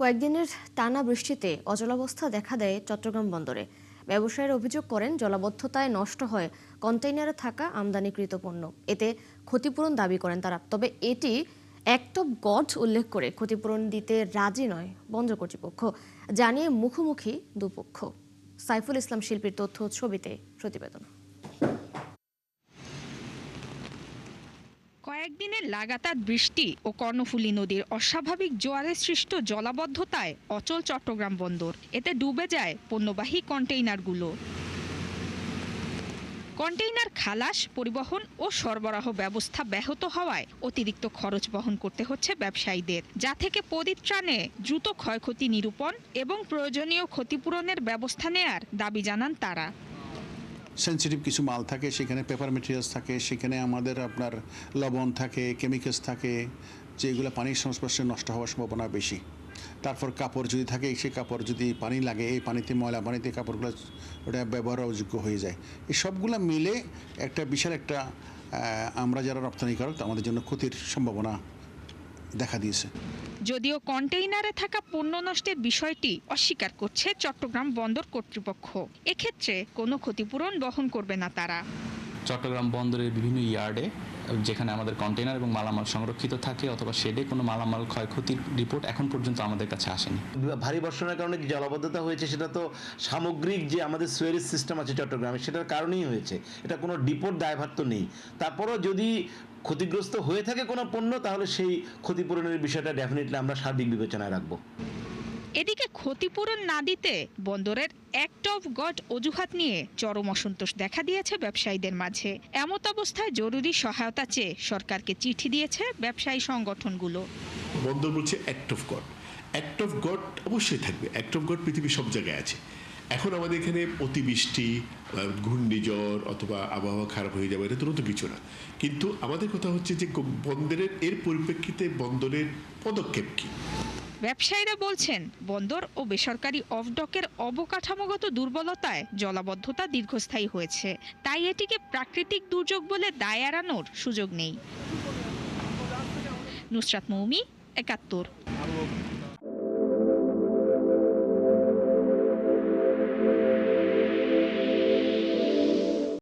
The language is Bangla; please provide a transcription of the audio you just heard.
কয়েকদিনের টানা বৃষ্টিতে অচলাবস্থা দেখা দেয় চট্টগ্রাম বন্দরে। ব্যবসায়ীরা অভিযোগ করেন জলাবদ্ধতায় নষ্ট হয় কন্টেইনারে থাকা আমদানিকৃত পণ্য। এতে ক্ষতিপূরণ দাবি করেন তারা। তবে এটি অ্যাক্ট অফ গড উল্লেখ করে ক্ষতিপূরণ দিতে রাজি নয় বন্দর কর্তৃপক্ষ, জানিয়ে মুখোমুখি দুপক্ষ। সাইফুল ইসলাম শিল্পীর তথ্য ছবিতে প্রতিবেদন। কয়েকদিনের লাগাতার বৃষ্টি ও কর্ণফুলী নদীর অস্বাভাবিক জোয়ারে সৃষ্ট জলাবদ্ধতায় অচল চট্টগ্রাম বন্দর। এতে ডুবে যায় পণ্যবাহী কন্টেইনারগুলো। কন্টেইনার খালাস, পরিবহন ও সরবরাহ ব্যবস্থা ব্যাহত হওয়ায় অতিরিক্ত খরচ বহন করতে হচ্ছে ব্যবসায়ীদের, যা থেকে পরিত্রাণে দ্রুত ক্ষয়ক্ষতি নিরূপণ এবং প্রয়োজনীয় ক্ষতিপূরণের ব্যবস্থা নেয়ার দাবি জানান তারা। সেন্সিটিভ কিছু মাল থাকে, সেখানে পেপার মেটেরিয়ালস থাকে, সেখানে আমাদের আপনার লবণ থাকে, কেমিক্যালস থাকে, যেগুলো পানির সংস্পর্শে নষ্ট হওয়ার সম্ভাবনা বেশি। তারপর কাপড় যদি থাকে, সেই কাপড় যদি পানি লাগে, এই পানিতে ময়লা পানিতে কাপড়গুলো ওটা ব্যবহার অযোগ্য হয়ে যায়। এই সবগুলো মিলে একটা বিশাল একটা আমরা যারা রপ্তানিকারক আমাদের জন্য ক্ষতির সম্ভাবনা দেখা দিয়েছে। যদিও কন্টেইনারে থাকা পণ্য নষ্টের বিষয়টি অস্বীকার করছে চট্টগ্রাম বন্দর কর্তৃপক্ষ। এক্ষেত্রে কোনো ক্ষতিপূরণ বহন করবে না তারা। চট্টগ্রাম বন্দরের বিভিন্ন ইয়ার্ডে যেখানে আমাদের কন্টেইনার এবং মালামাল সংরক্ষিত থাকে অথবা শেডে কোনো মালামাল ক্ষয়ক্ষতির রিপোর্ট এখন পর্যন্ত আমাদের কাছে আসেনি। ভারী বর্ষণের কারণে যে জলাবদ্ধতা হয়েছে সেটা তো সামগ্রিক যে আমাদের সুয়েরেজ সিস্টেম আছে চট্টগ্রামে সেটার কারণেই হয়েছে। এটা কোনো ডিপোর দায়ভার তো নেই। তারপরও যদি ক্ষতিগ্রস্ত হয়ে থাকে কোনো পণ্য, তাহলে সেই ক্ষতিপূরণের বিষয়টা ডেফিনেটলি আমরা সার্বিক বিবেচনায় রাখবো। এদিকে ক্ষতিপূরণ না দিতে বন্দরের অ্যাক্ট অফ গড অজুহাত নিয়ে চরম অসন্তোষ দেখা দিয়েছে ব্যবসায়ীদের মাঝে। এমত অবস্থায় জরুরি সহায়তা চেয়ে সরকারকে চিঠি দিয়েছে ব্যবসায়ী সংগঠনগুলো। বন্দর বলছে act of god. Act of god অবশ্যই থাকবে। অ্যাক্ট অফ গড পৃথিবীর সব জায়গায় আছে। এখন আমাদের এখানে অতিবৃষ্টি, ঘূর্ণিঝড় অথবা আবহাওয়া খারাপ হয়ে যাবে, এটা তুরন্ত কিছু না। কিন্তু আমাদের কথা হচ্ছে যে বন্দরের এর পরিপ্রেক্ষিতে বন্দরের পদক্ষেপ কী। ব্যবসায়ীরা বলছেন বন্দর ও বেসরকারি অফডকের অবকাঠামোগত দুর্বলতায় জলাবদ্ধতা দীর্ঘস্থায়ী হয়েছে, তাই এটিকে প্রাকৃতিক দুর্যোগ বলে দায় এড়ানোর সুযোগ নেই। নুসরাত মৌমি, ৭১।